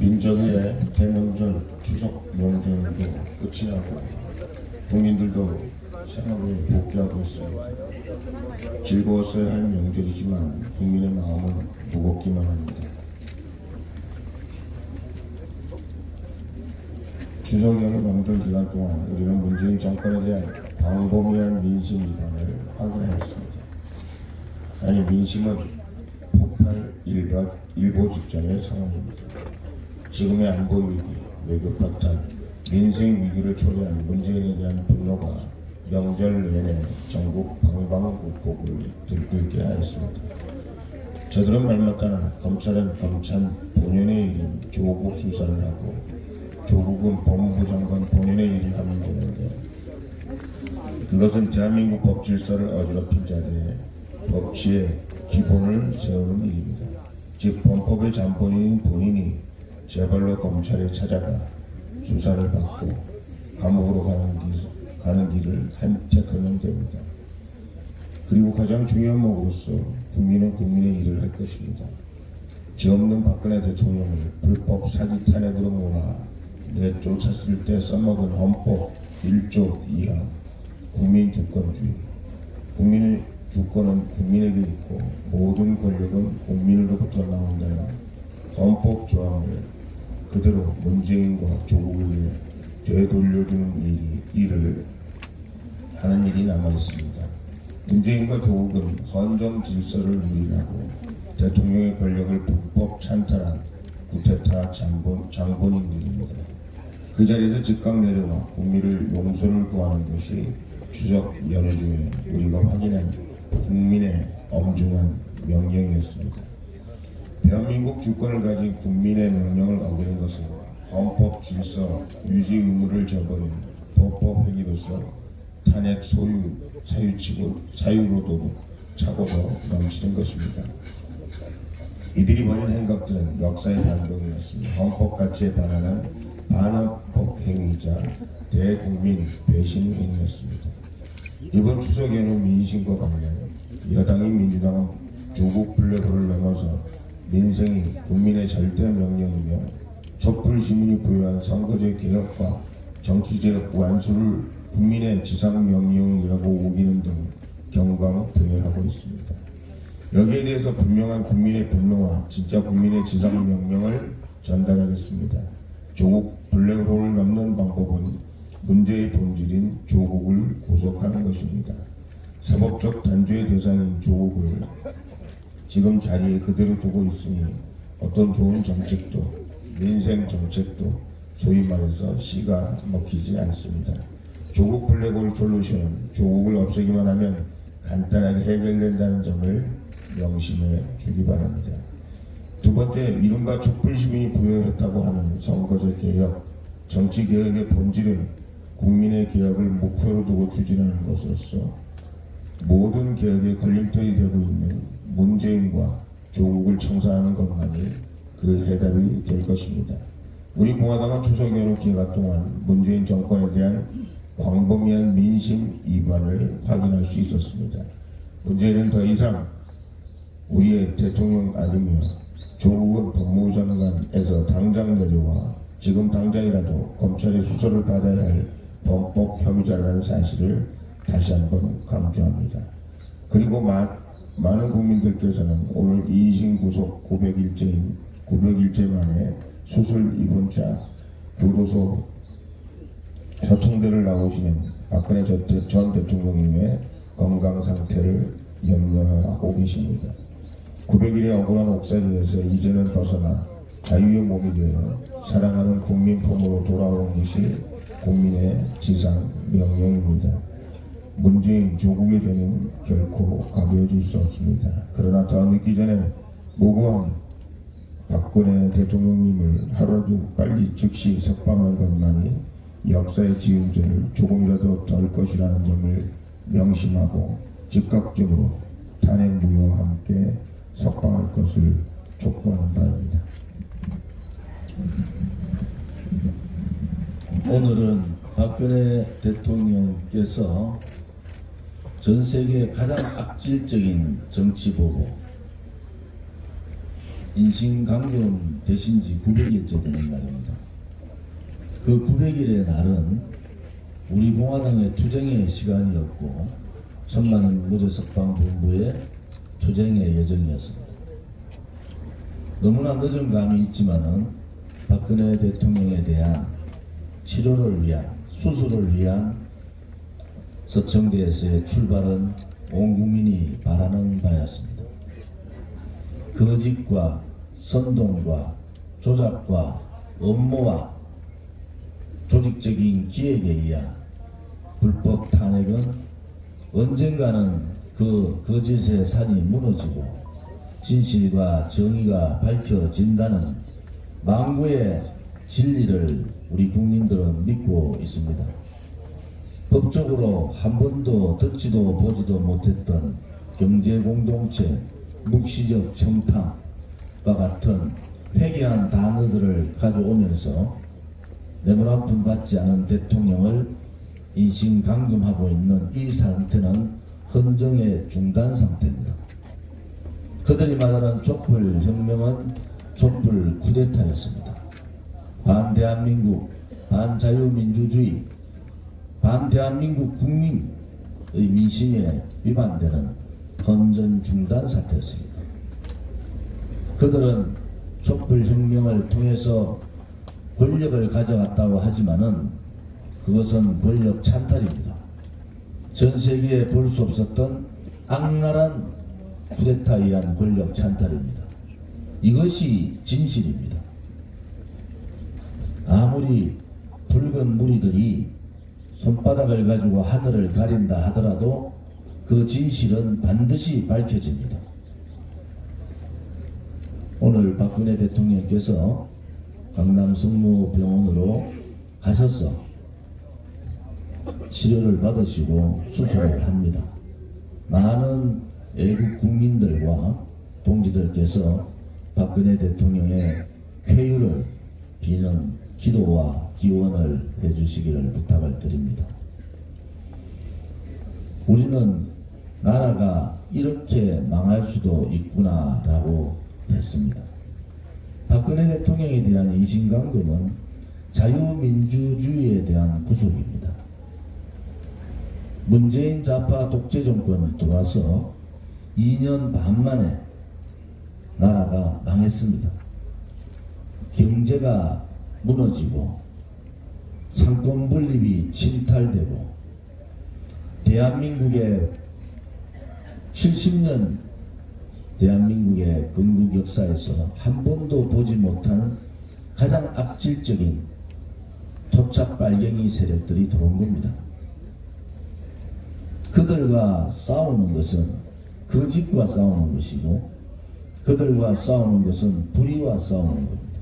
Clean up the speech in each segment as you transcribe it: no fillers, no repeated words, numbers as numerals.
민족의 대명절 추석 명절도 끝이 나고 국민들도 생업에 복귀하고 있습니다. 즐거웠어야 할 명절이지만 국민의 마음은 무겁기만 합니다. 추석 연휴 명절 기간 동안 우리는 문재인 정권에 대한 광범위한 민심 위반을 확인하였습니다. 아니, 민심은 폭발 일보 직전의 상황입니다. 지금의 안보 위기, 외교 파탄, 민생 위기를 초래한 문재인에 대한 분노가 명절 내내 전국 방방곡곡을 들끓게 하였습니다. 저들은 말마따나 검찰은 검찰 본연의 일인 조국 수사를 하고 조국은 법무부 장관 본연의 일을 하면 되는데, 그것은 대한민국 법 질서를 어지럽힌 자리에 법치의 기본을 세우는 일입니다. 즉 헌법의 잠본인인 본인이 제발로 검찰에 찾아가 수사를 받고 감옥으로 가는 길을 택하면 됩니다. 그리고 가장 중요한 목으로서 국민은 국민의 일을 할 것입니다. 죄 없는 박근혜 대통령을 불법 사기 탄핵으로 몰아 내쫓았을 때 써먹은 헌법 1조 2항 국민 주권주의, 국민의 주권은 국민에게 있고 모든 권력은 국민으로부터 나온다는 헌법 조항을 그대로 문재인과 조국에게 되돌려주는 일을 하는 일이 남아있습니다. 문재인과 조국은 헌정 질서를 유린하고 대통령의 권력을 불법 찬탈한 구테타 장본인들입니다. 그 자리에서 즉각 내려와 국민을 용서를 구하는 것이 추석 연휴 중에 우리가 확인한 국민의 엄중한 명령이었습니다. 대한민국 주권을 가진 국민의 명령을 어기는 것은 헌법 질서 유지 의무를 저버린 법법 행위로서 탄핵 사유로도 차고도 넘치는 것입니다. 이들이 벌인 행각들은 역사의 반동이었습니다. 헌법 가치에 반하는 반헌법 행위이자 대국민 배신 행위였습니다. 이번 추석 연휴 민심과 관련 여당인 민주당은 조국 블랙홀을 넘어서 민생이 국민의 절대 명령이며 촛불 시민이 부여한 선거제 개혁과 정치적 완수를 국민의 지상 명령이라고 우기는 등 경광부회하고 있습니다. 여기에 대해서 분명한 국민의 분노와 진짜 국민의 지상 명령을 전달하겠습니다. 조국 블랙홀을 넘는 방법은 문제의 본질인 조국을 구속하는 것입니다. 사법적 단죄의 대상인 조국을 지금 자리에 그대로 두고 있으니 어떤 좋은 정책도 민생 정책도 소위 말해서 씨가 먹히지 않습니다. 조국 블랙홀 솔루션은 조국을 없애기만 하면 간단하게 해결된다는 점을 명심해 주기 바랍니다. 두 번째, 이른바 촛불 시민이 부여했다고 하는 선거제 개혁, 정치 개혁의 본질은 국민의 개혁을 목표로 두고 추진하는 것으로서 모든 개혁의 걸림돌이 되고 있는 문재인과 조국을 청산하는 것만이 그 해답이 될 것입니다. 우리 공화당은 추석 연휴 기간 동안 문재인 정권에 대한 광범위한 민심 위반을 확인할 수 있었습니다. 문재인은 더 이상 우리의 대통령 아니며 조국은 법무부 장관에서 당장 내려와 지금 당장이라도 검찰의 수사를 받아야 할 범법 혐의자라는 사실을 다시 한번 강조합니다. 그리고 많은 국민들께서는 오늘 이희신 구속 900일째 만에 수술 입원차 교도소 서청대를 나오시는 박근혜 전 대통령님의 건강 상태를 염려하고 계십니다. 900일의 억울한 옥살이에서 이제는 벗어나 자유의 몸이 되어 사랑하는 국민 품으로 돌아오는 것이 국민의 지상 명령입니다. 문재인 조국의 죄는 결코 가벼워질 수 없습니다. 그러나 더 늦기 전에 무고한 박근혜 대통령님을 하루라도 빨리 즉시 석방하는 것만이 역사의 지은 죄를 조금이라도 덜 것이라는 점을 명심하고 즉각적으로 탄핵 무효와 함께 석방할 것을 촉구하는 바입니다. 오늘은 박근혜 대통령께서 전 세계 가장 악질적인 정치보복, 인신강금 되신 지 900일째 되는 날입니다. 그 900일의 날은 우리 공화당의 투쟁의 시간이었고 천만인 무죄석방본부의 투쟁의 예정이었습니다. 너무나 늦은 감이 있지만은 박근혜 대통령에 대한 치료를 위한, 수술을 위한 서청대에서의 출발은 온 국민이 바라는 바였습니다. 거짓과 선동과 조작과 음모와 조직적인 기획에 의한 불법 탄핵은 언젠가는 그 거짓의 산이 무너지고 진실과 정의가 밝혀진다는 망구의 진리를 우리 국민들은 믿고 있습니다. 법적으로 한 번도 듣지도 보지도 못했던 경제공동체, 묵시적 청탁과 같은 회개한 단어들을 가져오면서 뇌물 한 푼 받지 않은 대통령을 인신강금하고 있는 이 상태는 헌정의 중단 상태입니다. 그들이 말하는 촛불혁명은 촛불 쿠데타였습니다. 반대한민국, 반자유민주주의, 반대한민국 국민의 민심에 위반되는 헌정 중단 사태였습니다. 그들은 촛불혁명을 통해서 권력을 가져갔다고 하지만은 그것은 권력 찬탈입니다. 전 세계에 볼 수 없었던 악랄한 쿠데타에 의한 권력 찬탈입니다. 이것이 진실입니다. 아무리 붉은 무리들이 손바닥을 가지고 하늘을 가린다 하더라도 그 진실은 반드시 밝혀집니다. 오늘 박근혜 대통령께서 강남 성모병원으로 가셔서 치료를 받으시고 수술을 합니다. 많은 애국 국민들과 동지들께서 박근혜 대통령의 쾌유를 비는 기도와 기원을 해주시기를 부탁을 드립니다. 우리는 나라가 이렇게 망할 수도 있구나라고 했습니다. 박근혜 대통령에 대한 인신강금은 자유민주주의에 대한 구속입니다. 문재인 좌파 독재 정권 들어와서 2년 반 만에 나라가 망했습니다. 경제가 무너지고 상권 분립이 침탈되고 대한민국의 70년 대한민국의 건국 역사에서 한 번도 보지 못한 가장 악질적인 토착 빨갱이 세력들이 들어온 겁니다. 그들과 싸우는 것은 거짓과 싸우는 것이고 그들과 싸우는 것은 불의와 싸우는 겁니다.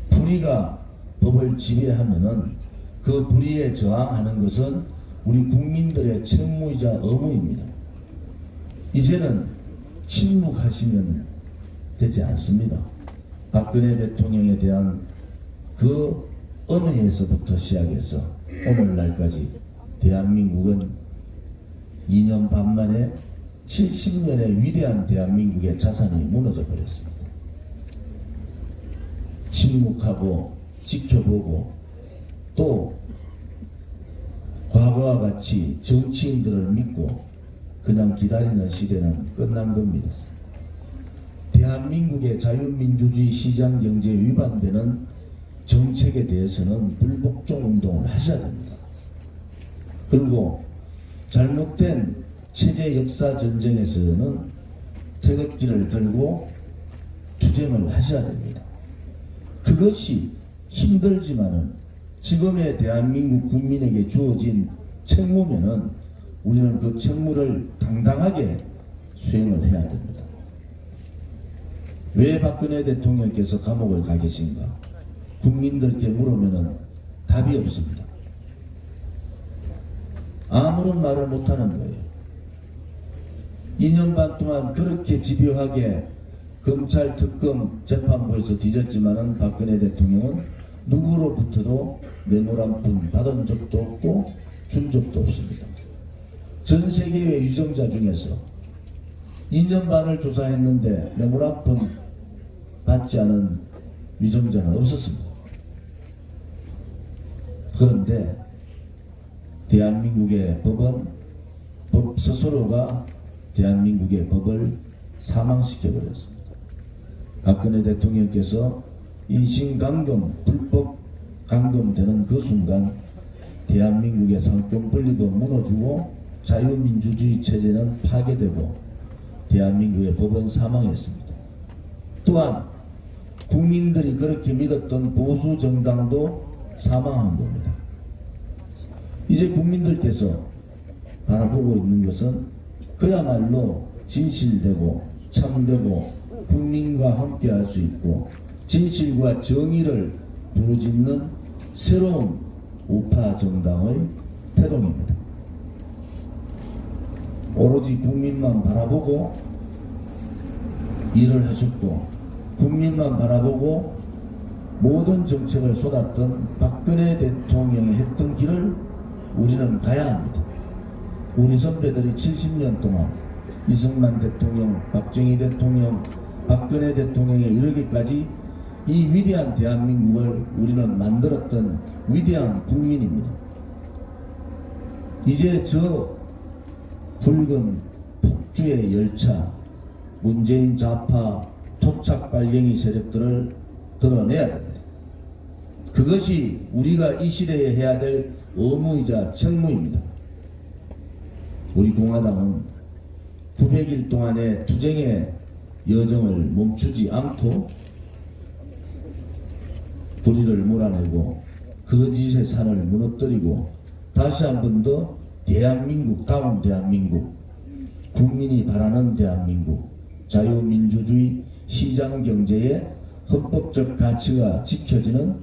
불의가 법을 지배하면은 그 불의에 저항하는 것은 우리 국민들의 책무이자 의무입니다. 이제는 침묵하시면 되지 않습니다. 박근혜 대통령에 대한 그 은혜에서부터 시작해서 오늘날까지 대한민국은 2년 반 만에 70년의 위대한 대한민국의 자산이 무너져 버렸습니다. 침묵하고 지켜보고 또 과거와 같이 정치인들을 믿고 그냥 기다리는 시대는 끝난 겁니다. 대한민국의 자유민주주의 시장경제에 위반되는 정책에 대해서는 불복종 운동을 하셔야 됩니다. 그리고 잘못된 체제 역사 전쟁에서는 태극기를 들고 투쟁을 하셔야 됩니다. 그것이 힘들지만은 지금의 대한민국 국민에게 주어진 책무면은 우리는 그 책무를 당당하게 수행을 해야 됩니다. 왜 박근혜 대통령께서 감옥을 가 계신가? 국민들께 물으면은 답이 없습니다. 아무런 말을 못하는 거예요. 2년 반 동안 그렇게 집요하게 검찰 특검 재판부에서 뒤졌지만은 박근혜 대통령은 누구로부터도 뇌물 한 푼 받은 적도 없고 준 적도 없습니다. 전 세계의 유정자 중에서 2년 반을 조사했는데 뇌물 한 푼 받지 않은 위정자는 없었습니다. 그런데 대한민국의 법은 법 스스로가 대한민국의 법을 사망시켜버렸습니다. 박근혜 대통령께서 인신감금, 불법 감금되는 그 순간 대한민국의 상권 분립은 무너지고 자유민주주의 체제는 파괴되고 대한민국의 법은 사망했습니다. 또한 국민들이 그렇게 믿었던 보수 정당도 사망한 겁니다. 이제 국민들께서 바라보고 있는 것은 그야말로 진실되고 참되고 국민과 함께 할 수 있고 진실과 정의를 부르짖는 새로운 우파 정당의 태동입니다. 오로지 국민만 바라보고 일을 하셨고 국민만 바라보고 모든 정책을 쏟았던 박근혜 대통령이 했던 길을 우리는 가야 합니다. 우리 선배들이 70년 동안 이승만 대통령, 박정희 대통령, 박근혜 대통령에 이르기까지 이 위대한 대한민국을 우리는 만들었던 위대한 국민입니다. 이제 저 붉은 폭주의 열차, 문재인 좌파 토착 빨갱이 세력들을 드러내야 됩니다. 그것이 우리가 이 시대에 해야 될 의무이자 책무입니다. 우리 공화당은 900일 동안의 투쟁의 여정을 멈추지 않고 불의를 몰아내고 거짓의 산을 무너뜨리고 다시 한 번 더 대한민국다운 대한민국, 국민이 바라는 대한민국, 자유민주주의 시장경제의 헌법적 가치가 지켜지는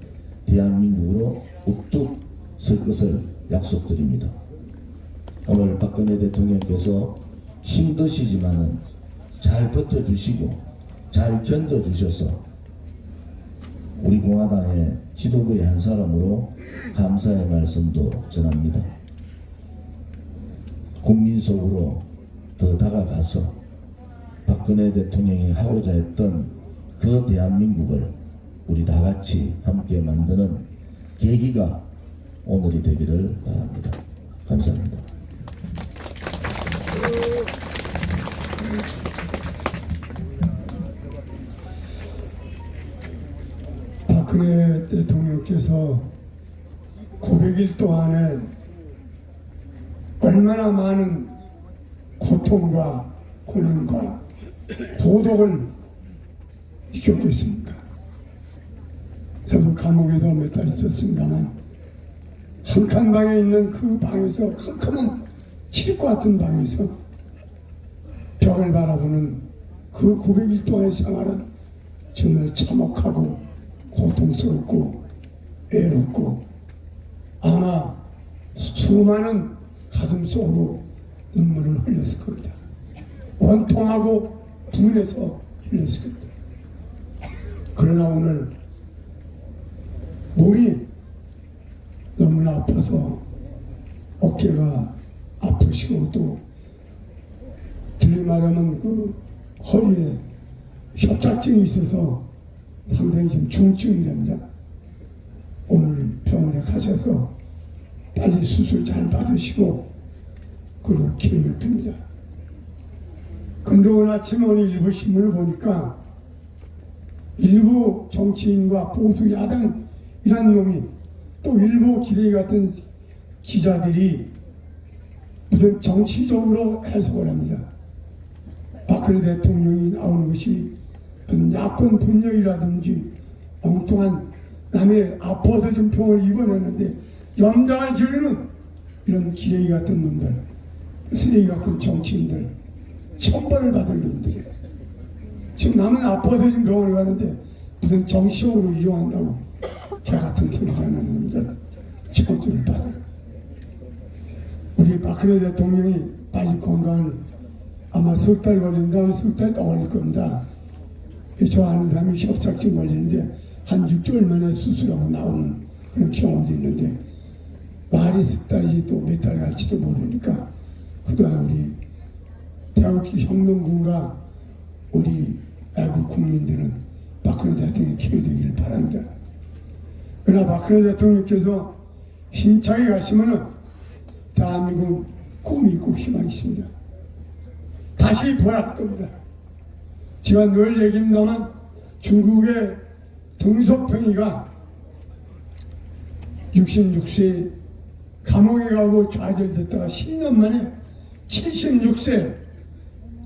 대한민국으로 우뚝 설 것을 약속드립니다. 오늘 박근혜 대통령께서 힘드시지만은 잘 버텨주시고 잘 견뎌주셔서 우리 공화당의 지도부의 한 사람으로 감사의 말씀도 전합니다. 국민 속으로 더 다가가서 박근혜 대통령이 하고자 했던 그 대한민국을 우리 다 같이 함께 만드는 계기가 오늘이 되기를 바랍니다. 감사합니다. 박근혜 대통령께서 900일 동안에 얼마나 많은 고통과 고난과 고독을 느꼈겠습니까? 저도 감옥에도 몇 달 있었습니다만 한 칸 방에 있는 그 방에서 컴컴한 칠과 같은 방에서 벽을 바라보는 그 900일 동안의 생활은 정말 참혹하고 고통스럽고 애롭고 아마 수많은 가슴 속으로 눈물을 흘렸을 겁니다. 원통하고 분해서 흘렸을 겁니다. 그러나 오늘 몸이 너무나 아파서 어깨가 아프시고 또 들리 말하면 그 허리에 협착증이 있어서 상당히 좀 중증이랍니다. 오늘 병원에 가셔서 빨리 수술 잘 받으시고 그리고 기회를 듭니다. 근데 오늘 아침에 오늘 일부 신문을 보니까 일부 정치인과 보수 야당이란 놈이 또 일부 기레기 같은 기자들이 무슨 정치적으로 해석을 합니다. 박근혜 대통령이 나오는 것이 무슨 야권 분열이라든지 엉뚱한 남의 아파서 좀 병을 입원했는데 염장을 지르는 이런 기레기 같은 놈들, 쓰레기 같은 정치인들, 천벌을 받을 놈들이에요. 지금 남은 아파서 지금 병원에 가는데 무슨 정치적으로 이용한다고 개 같은 소리 하는 놈들, 천벌을 받을. 우리 박근혜 대통령이 빨리 건강을 아마 석 달 걸린 다음에 석 달 더 걸릴 겁니다. 저 아는 사람이 협착증 걸리는데 한 6개월 만에 수술하고 나오는 그런 경우도 있는데 말이 석 달이지 또 몇 달 갈지도 모르니까 그동안 우리 태극기 혁명군과 우리 애국 국민들은 박근혜 대통령이 기회되기를 바랍니다. 그러나 박근혜 대통령께서 힘차게 가시면은 대한민국은 꿈이 있고 희망이 있습니다. 다시 부활할 겁니다. 제가 늘 얘기합니다만 중국의 등소평이가 66세 감옥에 가고 좌절됐다가 10년 만에 76세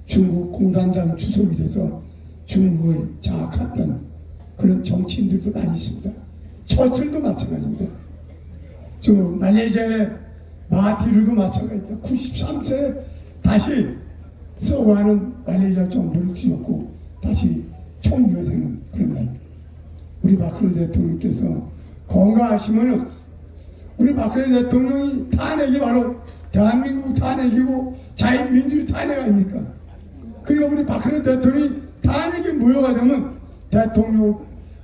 중국 공산당 주석이 돼서 중국을 장악했던 그런 정치인들도 많이 있습니다. 처칠도 마찬가지입니다. 지금 말레이시아의 마하티르도 마찬가지입니다. 93세 다시 서구하는 말레이시아 정부를 뒤엎고 다시 총리가 되는 그런 날. 우리 박근혜 대통령께서 건강하시면은 우리 박근혜 대통령이 탄핵이 바로 대한민국 탄핵이고 자유민주주의 탄핵 아닙니까? 그러니까 우리 박근혜 대통령이 탄핵에 무효가 되면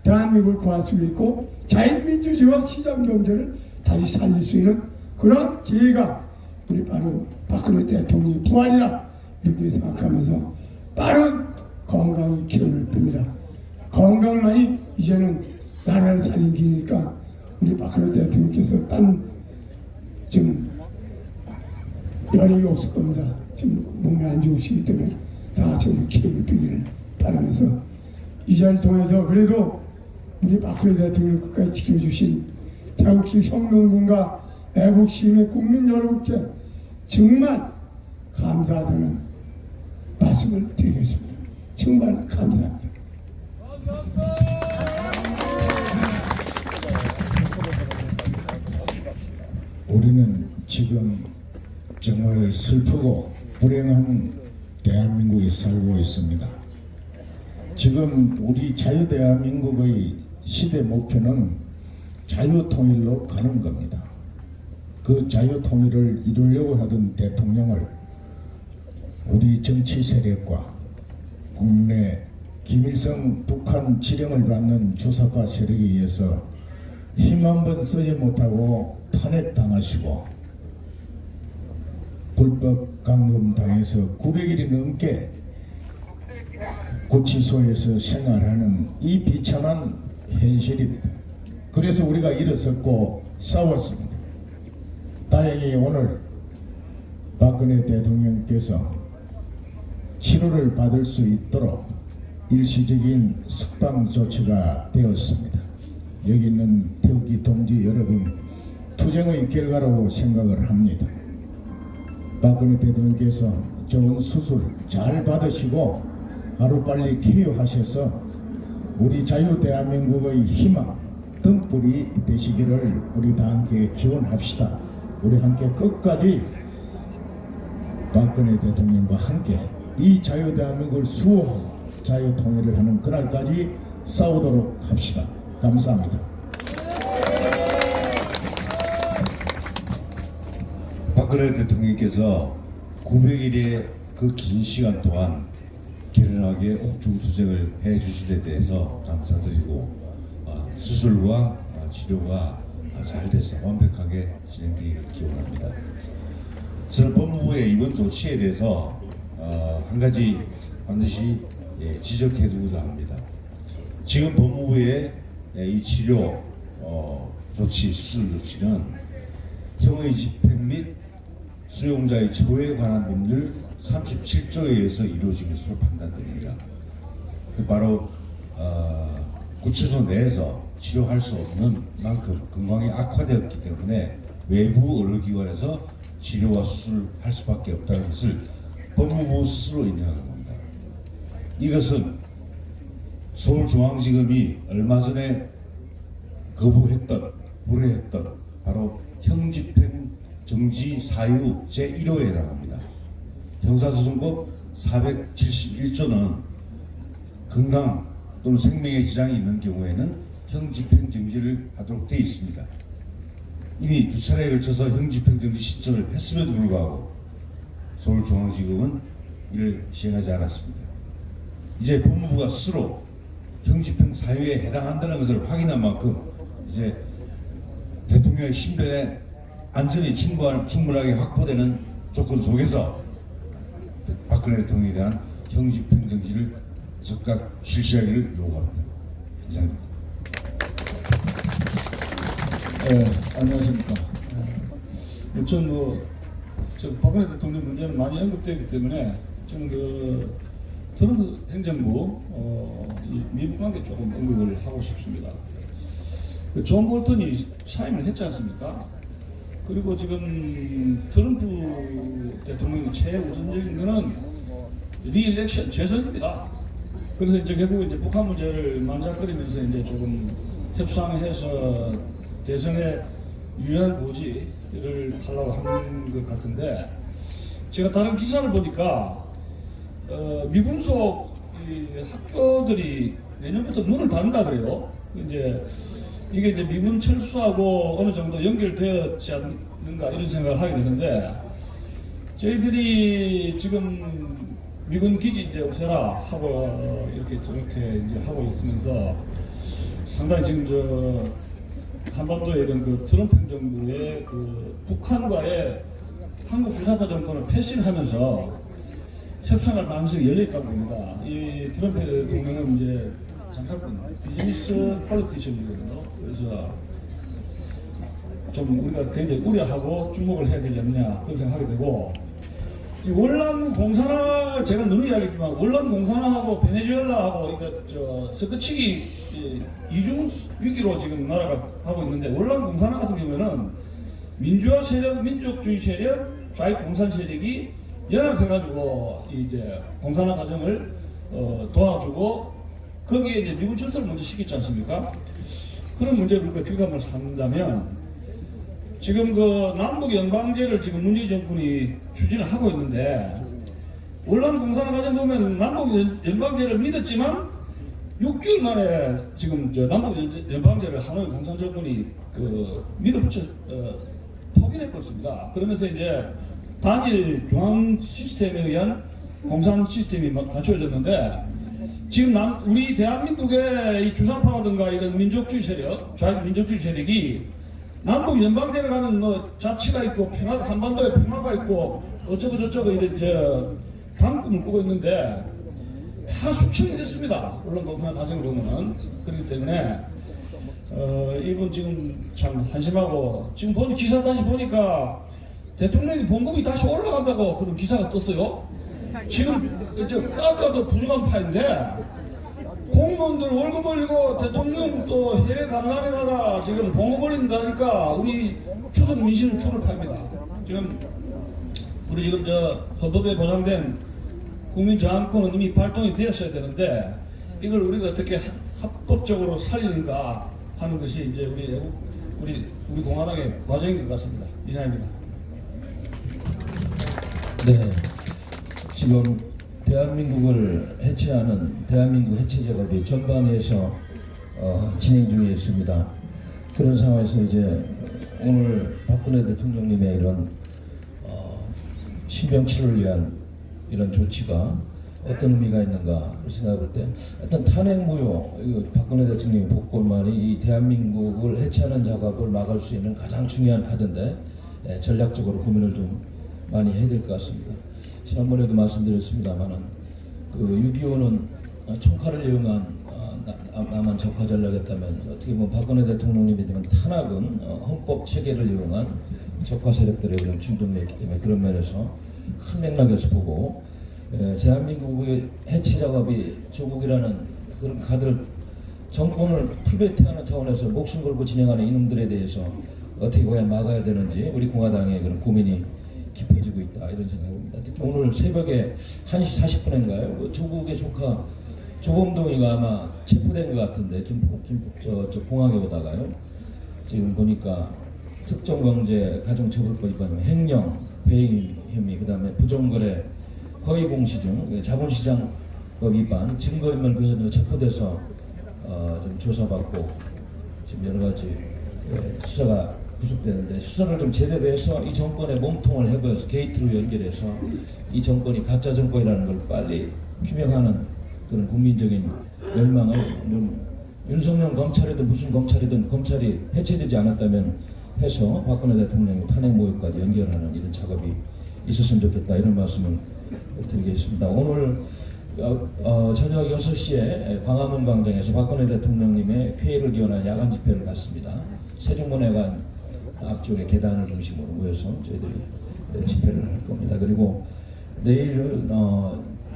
대한민국을 구할 수 있고 자유민주주의와 시장경제를 다시 살릴 수 있는 그런 기회가 우리 바로 박근혜 대통령의 부활이라 이렇게 생각하면서 빠른 건강의 기원을 빕니다. 건강만이 이제는 나라를 살린 길이니까 우리 박근혜 대통령께서 지금 연락이 없을 겁니다. 지금 몸이 안 좋으시기 때문에 다 지금 기회를 빌기를 바라면서 이 자리를 통해서 그래도 우리 박근혜 대통령을 끝까지 지켜주신 태극기 혁명군과 애국시민의 국민 여러분께 정말 감사하다는 말씀을 드리겠습니다. 정말 감사합니다. 우리는 지금 정말 슬프고 불행한 대한민국에 살고 있습니다. 지금 우리 자유대한민국의 시대 목표는 자유통일로 가는 겁니다. 그 자유통일을 이루려고 하던 대통령을 우리 정치 세력과 국내 김일성 북한 지령을 받는 주사파 세력에 의해서 힘 한 번 쓰지 못하고 탄핵당하시고 불법 감금당해서 900일이 넘게 구치소에서 생활하는 이 비참한 현실입니다. 그래서 우리가 일어섰고 싸웠습니다. 다행히 오늘 박근혜 대통령께서 치료를 받을 수 있도록 일시적인 석방 조치가 되었습니다. 여기 있는 태극기 동지 여러분, 투쟁의 결과라고 생각을 합니다. 박근혜 대통령께서 좋은 수술 잘 받으시고 하루빨리 쾌유하셔서 우리 자유대한민국의 희망 등불이 되시기를 우리 다 함께 기원합시다. 우리 함께 끝까지 박근혜 대통령과 함께 이 자유대한민국을 수호하고 자유통일을 하는 그날까지 싸우도록 합시다. 감사합니다. 박근혜 대통령께서 900일의 그 긴 시간 동안 결연하게 옥중투쟁을 해주신 데 대해서 감사드리고 수술과 치료가 잘 돼서 완벽하게 진행되기를 기원합니다. 저는 법무부의 이번 조치에 대해서 한 가지 반드시 지적해 두고자 합니다. 지금 법무부의 이 치료 조치, 수술 조치는 형의 집행 및 수용자의 처우에 관한 법률 37조에 의해서 이루어진 것으로 판단됩니다. 바로 구치소 내에서 치료할 수 없는 만큼 건강이 악화되었기 때문에 외부 의료기관에서 치료와 수술할 수밖에 없다는 것을 법무부 스스로 인정한 겁니다. 이것은 서울중앙지검이 얼마 전에 거부했던, 불허했던 바로 형집행 정지 사유 제1호에 해당합니다. 형사소송법 471조는 건강 또는 생명에 지장이 있는 경우에는 형집행 정지를 하도록 되어 있습니다. 이미 2차례에 걸쳐서 형집행 정지 신청을 했음에도 불구하고 서울중앙지검은 이를 시행하지 않았습니다. 이제 법무부가 스스로 형집행 사유에 해당한다는 것을 확인한 만큼 이제 대통령의 신변에 안전이 충분하게 확보되는 조건 속에서 박근혜 대통령에 대한 형집행 정지를 즉각 실시하기를 요구합니다. 네, 안녕하십니까. 저 박근혜 대통령 문제는 많이 언급되기 때문에 저는 그 트럼프 행정부 이 미국 관계 조금 언급을 하고 싶습니다. 그 존 볼턴이 사임을 했지 않습니까? 그리고 지금 트럼프 대통령의 최우선적인 거는 리일렉션 재선입니다. 그래서 이제 결국 이제 북한 문제를 만작거리면서 이제 조금 협상해서 대선에 유리한 고지를 달라고 하는 것 같은데, 제가 다른 기사를 보니까 미군 속 이 학교들이 내년부터 문을 닫는다 그래요. 이게 이제 미군 철수하고 어느 정도 연결되었지 않는가 이런 생각을 하게 되는데, 저희들이 지금 미군 기지 이제 없애라 하고 이렇게 저렇게 이제 하고 있으면서 상당히 지금 저 한반도의 이런 그 트럼프 행정부의 그 북한과의 한국 주사파 정권을 패싱하면서 협상할 가능성이 열려 있다고 봅니다. 이 트럼프 대통령은 이제 장사꾼, 비즈니스 폴리티션이거든요. 그래서 좀 우리가 굉장히 우려하고 주목을 해야 되지 않냐 그런 생각하게 되고, 지금 월남 공산화 제가 누누이 이야기했지만 월남 공산화하고 베네수엘라하고 이거 저 섞어치기 이중 위기로 지금 나라가 가고 있는데, 월남 공산화 같은 경우에는 민주화 세력, 민족주의 세력, 좌익공산 세력이 연합해가지고 이제 공산화 과정을 도와주고 거기에 이제 미군 철수를 먼저 시켰지 않습니까? 그런 문제를 우리가 귀감을 삼다면, 지금 그 남북 연방제를 지금 문재인 정권이 추진을 하고 있는데, 월남 공산화 과정 보면 남북 연방제를 믿었지만 6개월 만에 지금 저 남북 연방제를 하노이 공산 정권이 그 밀어붙여 포기를 했습니다. 그러면서 이제 단일 중앙 시스템에 의한 공산 시스템이 갖춰졌는데, 지금 우리 대한민국의 이 주사파라든가 이런 민족주의 세력, 좌익 민족주의 세력이 남북 연방제를 하는 뭐 자치가 있고 한반도에 평화가 있고 어쩌고 저쩌고 이런 저 단꿈을 꾸고 있는데 다 숙청이 됐습니다. 물론 그 과정을 보면은. 그렇기 때문에 이분 지금 참 한심하고, 지금 기사 다시 보니까 대통령이 봉급이 다시 올라간다고 그런 기사가 떴어요. 지금 저 깎아도 불간파인데 공무원들 월급 올리고 대통령 또 해외 관광에 가다 지금 봉급 올린다니까 우리 추석 민심은 줄을 팝니다. 지금 우리 지금 저 헌법에 보장된 국민 저항권은 이미 발동이 되었어야 되는데, 이걸 우리가 어떻게 합법적으로 살리는가 하는 것이 이제 우리 공화당의 과정인 것 같습니다. 이상입니다. 네, 지금 대한민국을 해체하는 대한민국 해체 작업이 전방에서 진행 중에 있습니다. 그런 상황에서 이제 오늘 박근혜 대통령님의 이런 신병 치료를 위한 이런 조치가 어떤 의미가 있는가 생각할 때, 어떤 탄핵 무효, 박근혜 대통령의 복권만이 이 대한민국을 해체하는 작업을 막을 수 있는 가장 중요한 카드인데, 전략적으로 고민을 좀 많이 해야 될 것 같습니다. 지난번에도 말씀드렸습니다만은 그 6.25는 총칼을 이용한 남한 적화 전략이었다면, 어떻게 보면 박근혜 대통령님이 되면 탄압은 헌법 체계를 이용한 적화 세력들의 그런 충동이었기 때문에, 그런 면에서 큰 맥락에서 보고 대한민국의 해체 작업이 조국이라는 그런 카드를 정권을 풀베트하는 차원에서 목숨 걸고 진행하는 이놈들에 대해서 어떻게 과연 막아야 되는지 우리 공화당의 그런 고민이 깊어지고 있다 이런 생각입니다. 특히 오늘 새벽에 1시 40분인가요? 그 조국의 조카 조범동이가 아마 체포된 것 같은데 저 공항에 오다가요. 지금 보니까 특정경제 가중처벌법 위반, 횡령, 배임 혐의, 그다음에 부정거래, 허위공시중, 자본시장법 위반, 증거인멸 교사로 체포돼서 좀 조사받고 지금 여러 가지 수사가 구속되는데, 수사를 좀 제대로 해서 이 정권의 몸통을 해보여서 게이트로 연결해서 이 정권이 가짜 정권이라는 걸 빨리 규명하는 그런 국민적인 열망을 좀, 윤석열 검찰이든 무슨 검찰이든 검찰이 해체되지 않았다면 해서 박근혜 대통령의 탄핵 모욕까지 연결하는 이런 작업이 있었으면 좋겠다 이런 말씀을 드리겠습니다. 오늘 저녁 6시에 광화문 광장에서 박근혜 대통령님의 쾌의를 기원한 야간 집회를 갖습니다. 세종문화관 앞쪽에 계단을 중심으로 모여서 저희들이 집회를 할 겁니다. 그리고 내일은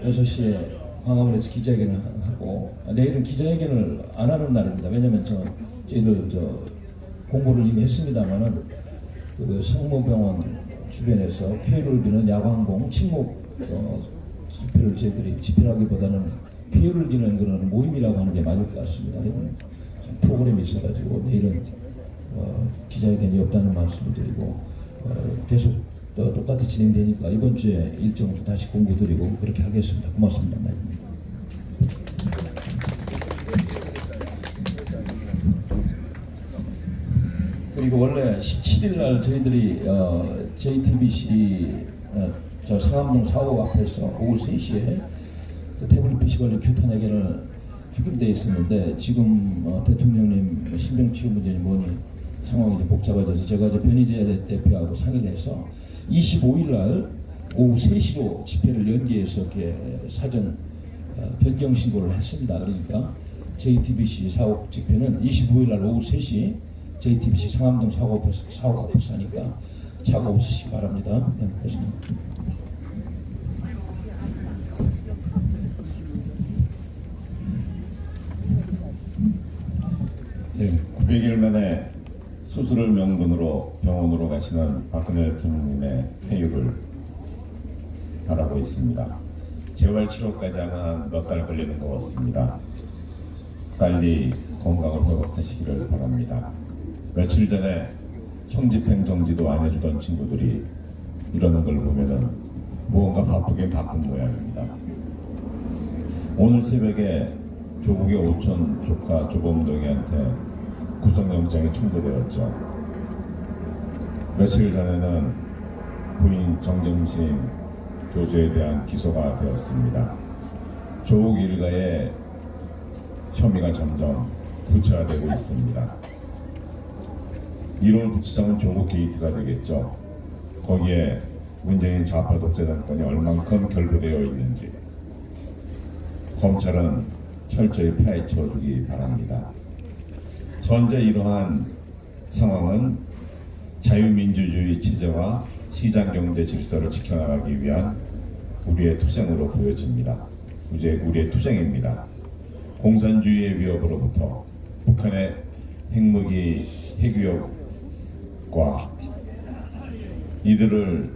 6시에 광화문에서 기자회견을 하고, 내일은 기자회견을 안 하는 날입니다. 왜냐면 저희들 공고를 이미 했습니다만은 그 성모병원 주변에서 쾌유를 비는 야광봉 침묵 집회를 저희들이 집회라기보다는 쾌유를 비는 그런 모임이라고 하는 게 맞을 것 같습니다. 이런 프로그램이 있어가지고 내일은 기자회견이 없다는 말씀을 드리고 계속 똑같이 진행되니까 이번 주에 일정부터 다시 공고드리고 그렇게 하겠습니다. 고맙습니다. 네. 그리고 원래 17일 날 저희들이 JTBC 저 상암동 4호 앞에서 오후 3시에 그 태블릿 PC 관련 규탄 회견을 하기로 되어 있었는데 지금 대통령님 신병치료 문제니 뭐니 상황이 이제 복잡해져서 제가 이제 변희재 대표하고 상의를 해서 25일 날 오후 3시로 집회를 연기해서 이렇게 사전 변경 신고를 했습니다. 그러니까 JTBC 4호 집회는 25일 날 오후 3시 JTBC 상암동 4호 앞에서 하니까 차가 없으시기 바랍니다. 네, 그렇습니다. 네, 900일 만에 수술을 명분으로 병원으로 가시는 박근혜 대통령님의 쾌유를 바라고 있습니다. 재활 치료까지 하면 몇 달 걸리는 것 같습니다. 빨리 건강을 회복하시기를 바랍니다. 며칠 전에 총집행 정지도 안 해주던 친구들이 이러는 걸 보면은 무언가 바쁘긴 바쁜 모양입니다. 오늘 새벽에 조국의 오촌 조카 조범동이한테 구속영장이 청구되었죠. 며칠 전에는 부인 정경심 교수에 대한 기소가 되었습니다. 조국 일가의 혐의가 점점 구체화되고 있습니다. 1월 부치장은 조국 게이트가 되겠죠. 거기에 문재인 좌파 독재 정권이 얼만큼 결부되어 있는지 검찰은 철저히 파헤쳐 주기 바랍니다. 현재 이러한 상황은 자유민주주의 체제와 시장경제 질서를 지켜나가기 위한 우리의 투쟁으로 보여집니다. 우리의 투쟁입니다. 공산주의의 위협으로부터 북한의 핵무기 핵위협과 이들을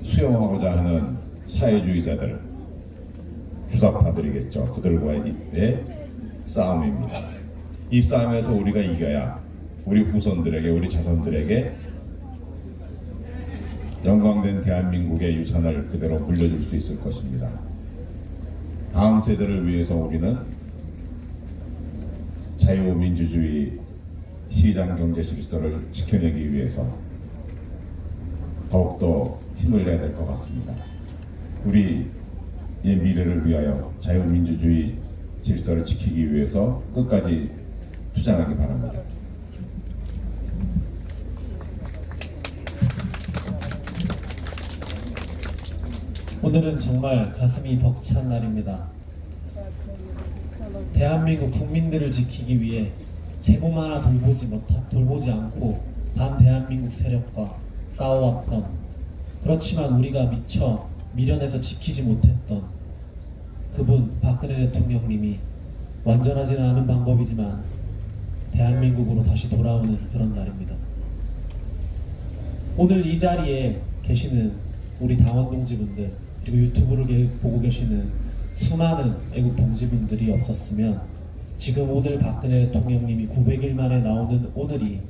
수용하고자 하는 사회주의자들, 주사파들이겠죠. 그들과의 싸움입니다. 이 싸움에서 우리가 이겨야 우리 후손들에게, 우리 자손들에게 영광된 대한민국의 유산을 그대로 물려줄 수 있을 것입니다. 다음 세대를 위해서 우리는 자유민주주의 시장경제 질서를 지켜내기 위해서 더욱더 힘을 내야 될 것 같습니다. 우리의 미래를 위하여 자유민주주의 질서를 지키기 위해서 끝까지 투쟁하기 바랍니다. 오늘은 정말 가슴이 벅찬 날입니다. 대한민국 국민들을 지키기 위해 제 몸 하나 돌보지 않고 반대한민국 세력과 싸워왔던, 그렇지만 우리가 미처 미련해서 지키지 못했던 그분 박근혜 대통령님이 완전하지는 않은 방법이지만 대한민국으로 다시 돌아오는 그런 날입니다. 오늘 이 자리에 계시는 우리 당원 동지분들, 그리고 유튜브를 보고 계시는 수많은 애국 동지분들이 없었으면 지금 오늘 박근혜 대통령님이 900일 만에 나오는 오늘이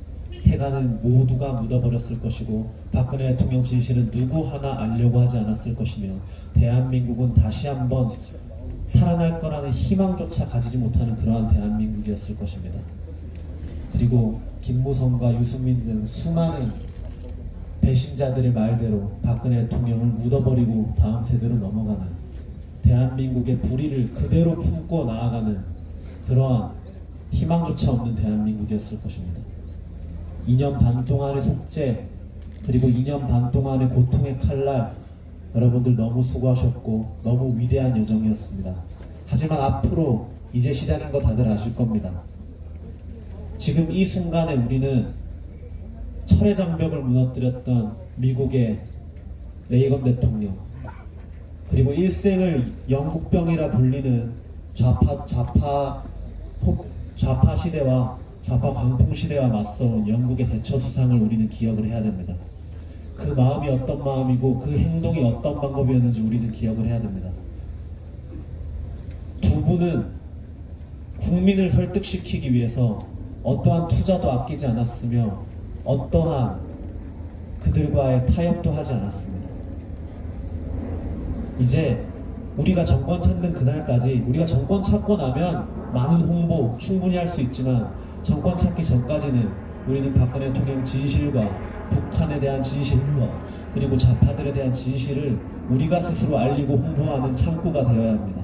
세간은 모두가 묻어버렸을 것이고 박근혜 대통령 진실은 누구 하나 알려고 하지 않았을 것이며 대한민국은 다시 한번 살아날 거라는 희망조차 가지지 못하는 그러한 대한민국이었을 것입니다. 그리고 김무성과 유승민 등 수많은 배신자들의 말대로 박근혜 대통령을 묻어버리고 다음 세대로 넘어가는, 대한민국의 불의를 그대로 품고 나아가는 그러한 희망조차 없는 대한민국이었을 것입니다. 2년 반 동안의 속죄, 그리고 2년 반 동안의 고통의 칼날, 여러분들 너무 수고하셨고 너무 위대한 여정이었습니다. 하지만 앞으로 이제 시작인 거 다들 아실 겁니다. 지금 이 순간에 우리는 철의 장벽을 무너뜨렸던 미국의 레이건 대통령, 그리고 일생을 영국병이라 불리는 좌파 시대와 좌파 광풍 시대와 맞서온 영국의 대처 수상을 우리는 기억을 해야 됩니다. 그 마음이 어떤 마음이고 그 행동이 어떤 방법이었는지 우리는 기억을 해야 됩니다. 두 분은 국민을 설득시키기 위해서 어떠한 투자도 아끼지 않았으며 어떠한 그들과의 타협도 하지 않았습니다. 이제 우리가 정권 찾는 그날까지, 우리가 정권 찾고 나면 많은 홍보 충분히 할 수 있지만 정권 찾기 전까지는 우리는 박근혜 대통령 진실과 북한에 대한 진실과 그리고 좌파들에 대한 진실을 우리가 스스로 알리고 홍보하는 창구가 되어야 합니다.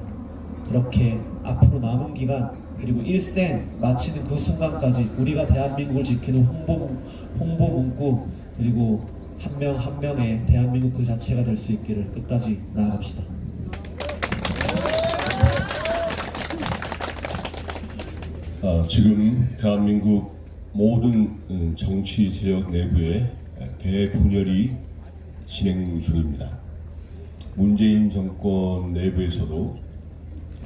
그렇게 앞으로 남은 기간 그리고 일생 마치는 그 순간까지 우리가 대한민국을 지키는 홍보 문구 그리고 한 명 한 명의 대한민국 그 자체가 될 수 있기를 끝까지 나아갑시다. 지금 대한민국 모든 정치 세력 내부에 대분열이 진행 중입니다. 문재인 정권 내부에서도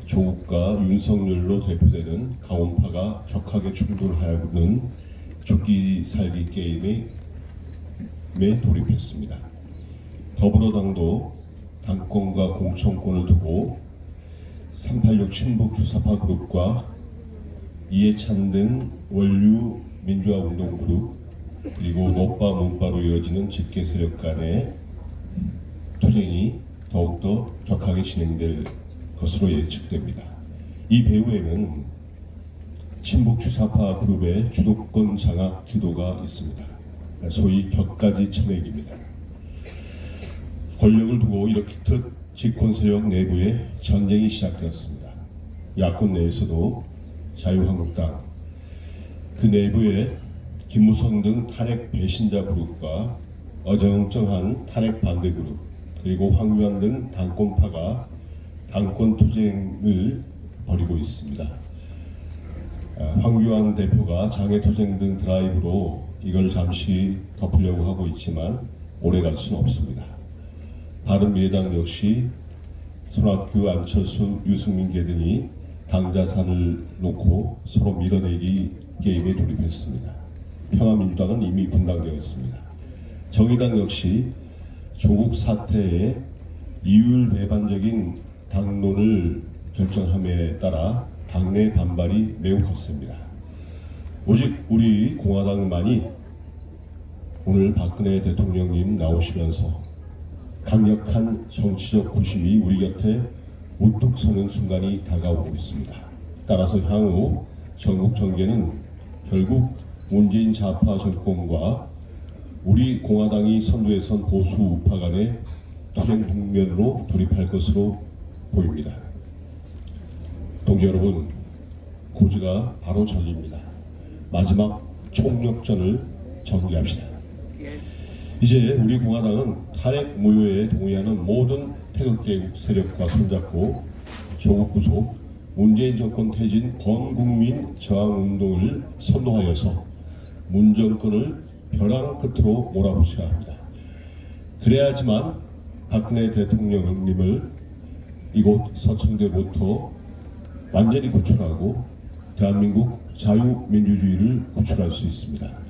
조국과 윤석열로 대표되는 강원파가 격하게 충돌하는 죽기 살기 게임에 돌입했습니다. 더불어당도 당권과 공천권을 두고 386 친북 주사파 그룹과 이해찬 등 원류 민주화운동 그룹 그리고 노빠 문파로 이어지는 직계 세력 간의 투쟁이 더욱더 격하게 진행될 것으로 예측됩니다. 이 배후에는 친북 주사파 그룹의 주도권 장악 기도가 있습니다. 소위 격가지 천액입니다. 권력을 두고 이렇듯 집권 세력 내부에 전쟁이 시작되었습니다. 야권 내에서도 자유한국당, 그 내부에 김무성 등 탄핵 배신자 그룹과 어정쩡한 탄핵 반대 그룹, 그리고 황교안 등 당권파가 당권 투쟁을 벌이고 있습니다. 황교안 대표가 장외투쟁 등 드라이브로 이걸 잠시 덮으려고 하고 있지만 오래 갈 수는 없습니다. 바른미래당 역시 손학규, 안철수, 유승민계 등이 당자산을 놓고 서로 밀어내기 게임에 돌입했습니다. 평화민주당은 이미 분당되었습니다. 정의당 역시 조국 사태에 이율 배반적인 당론을 결정함에 따라 당내 반발이 매우 컸습니다. 오직 우리 공화당만이 오늘 박근혜 대통령님 나오시면서 강력한 정치적 구심이 우리 곁에 우뚝 서는 순간이 다가오고 있습니다. 따라서 향후 전국 정계는 결국 문재인 좌파 정권과 우리 공화당이 선두에 선 보수 우파 간의 투쟁 국면으로 돌입할 것으로 보입니다. 동지 여러분, 고지가 바로 저기입니다. 마지막 총력전을 전개합시다. 이제 우리 공화당은 탄핵 무효에 동의하는 모든 태극기 세력과 손잡고 조국 구속, 문재인 정권 퇴진 범국민 저항운동을 선도하여서 문 정권을 벼랑 끝으로 몰아붙여야 합니다. 그래야지만 박근혜 대통령님을 이곳 서청대로부터 완전히 구출하고 대한민국 자유민주주의를 구출할 수 있습니다.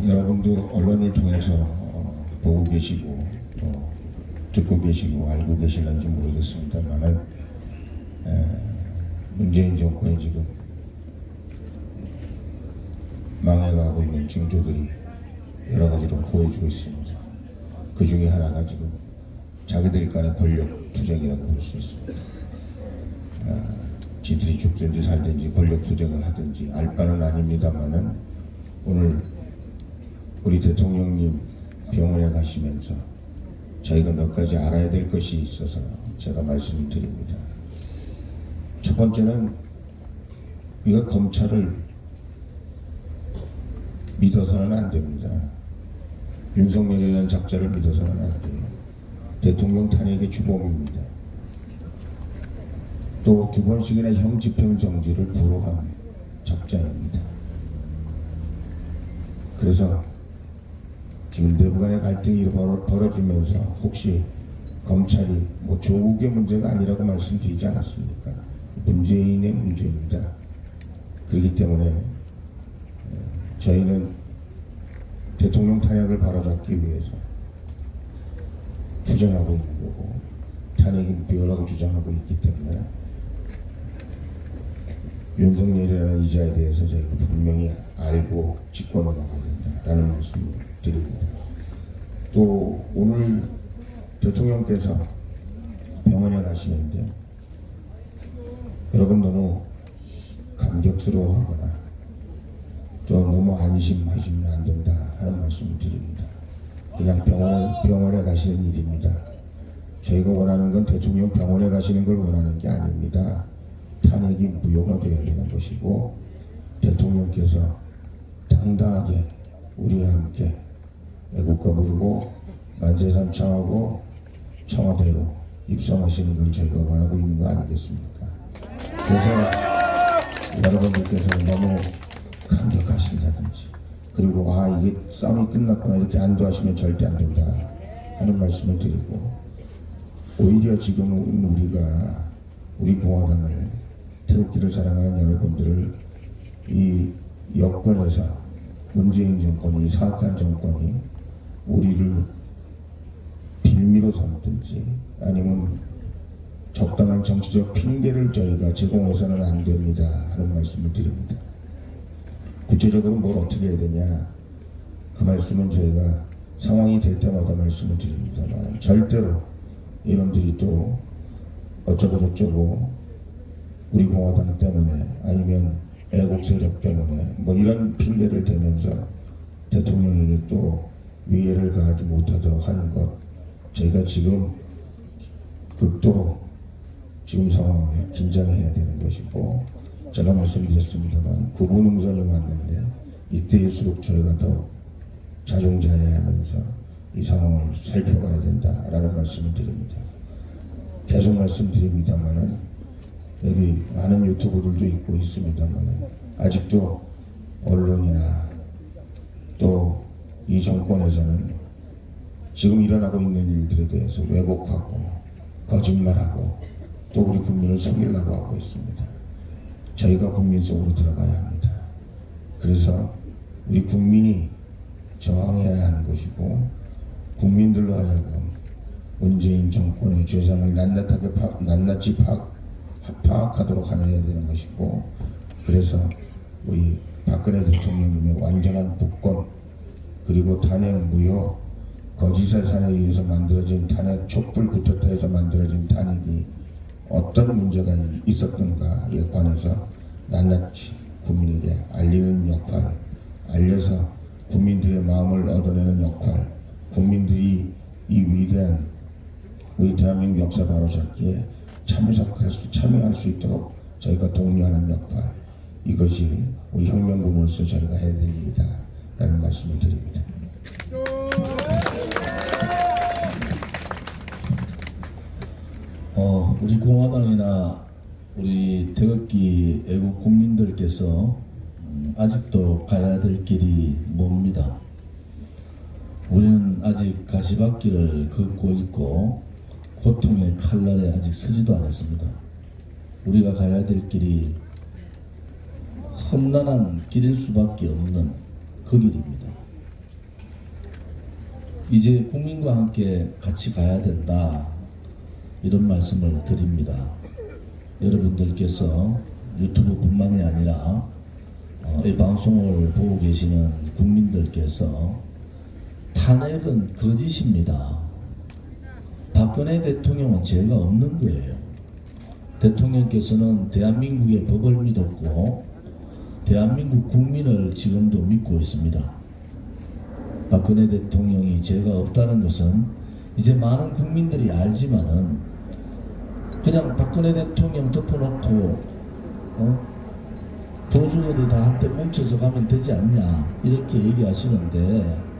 여러분도 언론을 통해서 보고 계시고 또 듣고 계시고 알고 계실는지 모르겠습니다만은 문재인 정권이 지금 망해가고 있는 징조들이 여러 가지로 보여주고 있습니다. 그 중에 하나가 지금 자기들 간의 권력 투쟁이라고 볼 수 있습니다. 지들이 죽든지 살든지 권력 투쟁을 하든지 알 바는 아닙니다만은 오늘 우리 대통령님 병원에 가시면서 저희가 몇 가지 알아야 될 것이 있어서 제가 말씀드립니다. 첫 번째는 우리가 검찰을 믿어서는 안 됩니다. 윤석열이라는 작자를 믿어서는 안 돼요. 대통령 탄핵의 주범입니다. 또 2번씩이나 형집행 정지를 불허한 작자입니다. 그래서 지금 내부 간의 갈등이 벌어지면서 혹시 검찰이 뭐 조국의 문제가 아니라고 말씀드리지 않았습니까? 문재인의 문제입니다. 그렇기 때문에 저희는 대통령 탄핵을 바로잡기 위해서 투쟁하고 있는 거고 탄핵이 무효라고 주장하고 있기 때문에 윤석열이라는 이자에 대해서 저희가 분명히 알고 짚고 넘어가야 된다라는 말씀을 드립니다. 또 오늘 대통령께서 병원에 가시는데 여러분 너무 감격스러워하거나 또 너무 안심하시면 안 된다 하는 말씀을 드립니다. 그냥 병원에 가시는 일입니다. 저희가 원하는 건 대통령 병원에 가시는 걸 원하는 게 아닙니다. 탄핵이 무효가 되어야 되는 것이고 대통령께서 당당하게 우리와 함께 애국가 부르고 만세삼창하고 청와대로 입성하시는 걸 저희가 원하고 있는 거 아니겠습니까? 그래서 여러분들께서는 너무 감격하신다든지 그리고 이게 싸움이 끝났구나 이렇게 안도하시면 절대 안 된다 하는 말씀을 드리고 오히려 지금은 우리가 우리 공화당을 태극기를 사랑하는 여러분들을 이 여권에서 문재인 정권이 사악한 정권이 우리를 빌미로 삼든지 아니면 적당한 정치적 핑계를 저희가 제공해서는 안 됩니다 하는 말씀을 드립니다. 구체적으로 뭘 어떻게 해야 되냐 그 말씀은 저희가 상황이 될 때마다 말씀을 드립니다만 절대로 이놈들이 또 어쩌고 저쩌고 우리 공화당 때문에 아니면 애국 세력 때문에 뭐 이런 핑계를 대면서 대통령에게 또 위해를 가하지 못하도록 하는 것 저희가 지금 극도로 지금 상황을 긴장해야 되는 것이고 제가 말씀드렸습니다만 구분응선이 왔는데 이때일수록 저희가 더 자중자애하면서 이 상황을 살펴가야 된다라는 말씀을 드립니다. 계속 말씀드립니다만은 여기 많은 유튜브들도 있고 있습니다만은 아직도 언론이나 또 이 정권에서는 지금 일어나고 있는 일들에 대해서 왜곡하고 거짓말하고 또 우리 국민을 속이려고 하고 있습니다. 저희가 국민 속으로 들어가야 합니다. 그래서 우리 국민이 저항해야 하는 것이고 국민들로 하여금 문재인 정권의 죄상을 낱낱이 파악하도록 해야 되는 것이고 그래서 우리 박근혜 대통령님의 완전한 복권 그리고 탄핵 무효 거짓사산에 의해서 만들어진 탄핵 촛불부터 해서 만들어진 탄핵이 어떤 문제가 있었던가에 관해서 낱낱이 국민에게 알리는 역할 알려서 국민들의 마음을 얻어내는 역할 국민들이 이 위대한 우리 대한민국 역사 바로잡기에 참여할 수 있도록 저희가 독려하는 역할 이것이 우리 혁명군으로서 저희가 해야 될 일이다 라는 말씀을 드립니다. 우리 공화당이나 우리 태극기 애국 국민들께서 아직도 가야 될 길이 멉니다. 우리는 아직 가시밭길을 걷고 있고 고통의 칼날에 아직 서지도 않았습니다. 우리가 가야 될 길이 험난한 길일 수밖에 없는 그 길입니다. 이제 국민과 함께 같이 가야 된다 이런 말씀을 드립니다. 여러분들께서 유튜브뿐만이 아니라 이 방송을 보고 계시는 국민들께서 탄핵은 거짓입니다. 박근혜 대통령은 죄가 없는 거예요. 대통령께서는 대한민국의 법을 믿었고 대한민국 국민을 지금도 믿고 있습니다. 박근혜 대통령이 죄가 없다는 것은 이제 많은 국민들이 알지만은 그냥 박근혜 대통령 덮어놓고 보수들이 다 한테 뭉쳐서 가면 되지 않냐 이렇게 얘기하시는데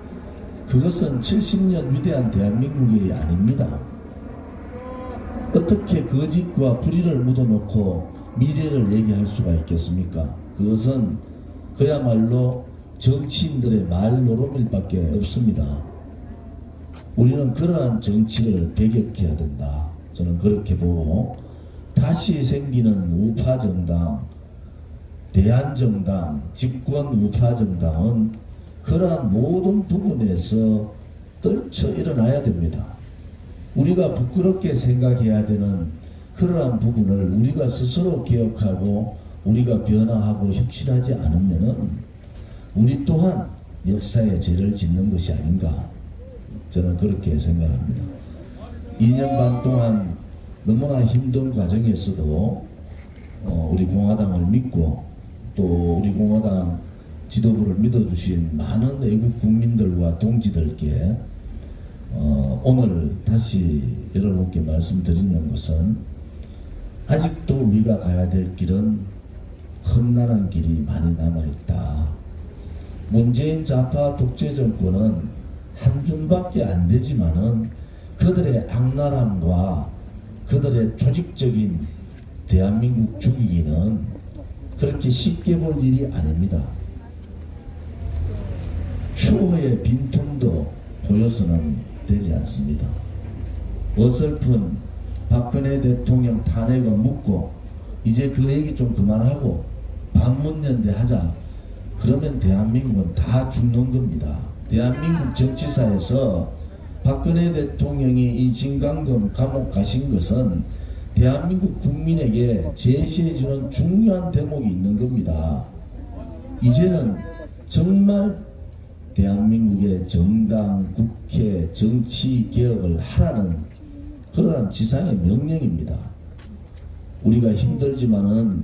그것은 70년 위대한 대한민국이 아닙니다. 어떻게 거짓과 불의를 묻어놓고 미래를 얘기할 수가 있겠습니까? 그것은 그야말로 정치인들의 말노름일밖에 없습니다. 우리는 그러한 정치를 배격해야 된다. 저는 그렇게 보고, 다시 생기는 우파정당, 대한정당, 집권 우파정당은 그러한 모든 부분에서 떨쳐 일어나야 됩니다. 우리가 부끄럽게 생각해야 되는 그러한 부분을 우리가 스스로 기억하고 우리가 변화하고 혁신하지 않으면은 우리 또한 역사에 죄를 짓는 것이 아닌가, 저는 그렇게 생각합니다. 2년 반 동안 너무나 힘든 과정에서도 우리 공화당을 믿고 또 우리 공화당 지도부를 믿어주신 많은 애국 국민들과 동지들께 오늘 다시 여러분께 말씀드리는 것은, 아직도 우리가 가야 될 길은 험난한 길이 많이 남아있다. 문재인 좌파 독재 정권은 한 줌밖에 안 되지만은 그들의 악랄함과 그들의 조직적인 대한민국 죽이기는 그렇게 쉽게 볼 일이 아닙니다. 추후의 빈틈도 보여서는 되지 않습니다. 어설픈 박근혜 대통령 탄핵은 묻고 이제 그 얘기 좀 그만하고 반문연대 하자. 그러면 대한민국은 다 죽는 겁니다. 대한민국 정치사에서 박근혜 대통령이 인신강금 감옥 가신 것은 대한민국 국민에게 제시해주는 중요한 대목이 있는 겁니다. 이제는 정말 대한민국의 정당, 국회, 정치 개혁을 하라는 그러한 지상의 명령입니다. 우리가 힘들지만은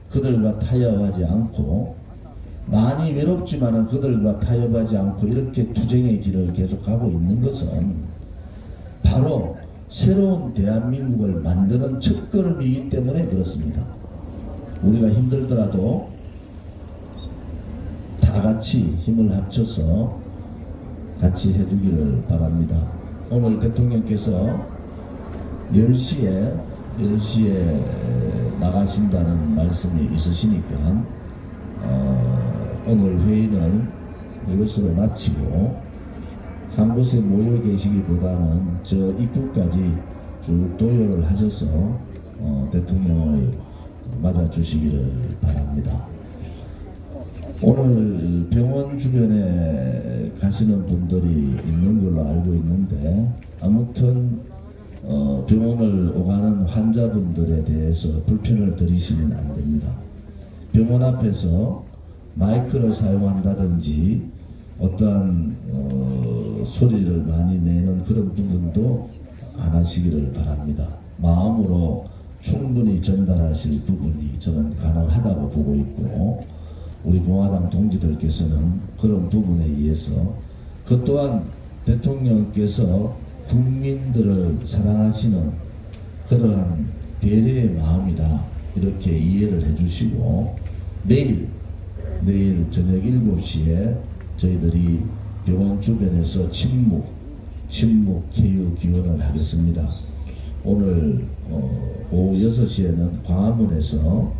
그들과 타협하지 않고, 많이 외롭지만은 그들과 타협하지 않고 이렇게 투쟁의 길을 계속하고 있는 것은 바로 새로운 대한민국을 만드는 첫걸음이기 때문에 그렇습니다. 우리가 힘들더라도 다 같이 힘을 합쳐서 같이 해주기를 바랍니다. 오늘 대통령께서 10시에 나가신다는 말씀이 있으시니까 오늘 회의는 이것으로 마치고, 한 곳에 모여 계시기보다는 저 입구까지 쭉 도열을 하셔서 대통령을 맞아 주시기를 바랍니다. 오늘 병원 주변에 가시는 분들이 있는 걸로 알고 있는데, 아무튼 병원을 오가는 환자분들에 대해서 불편을 드리시면 안 됩니다. 병원 앞에서 마이크를 사용한다든지 어떠한 소리를 많이 내는 그런 부분도 안 하시기를 바랍니다. 마음으로 충분히 전달하실 부분이 저는 가능하다고 보고 있고, 우리 공화당 동지들께서는 그런 부분에 의해서 그 또한 대통령께서 국민들을 사랑하시는 그러한 배려의 마음이다, 이렇게 이해를 해주시고, 내일 저녁 7시에 저희들이 병원 주변에서 침묵 체육 기원을 하겠습니다. 오늘 오후 6시에는 광화문에서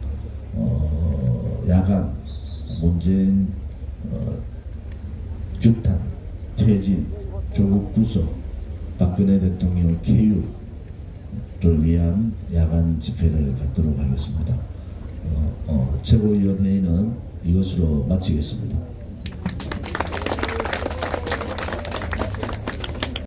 야간 문재인 규탄, 퇴진, 조국 구속, 박근혜 대통령 개유를 위한 야간 집회를 갖도록 하겠습니다. 최고위원회의는 이것으로 마치겠습니다.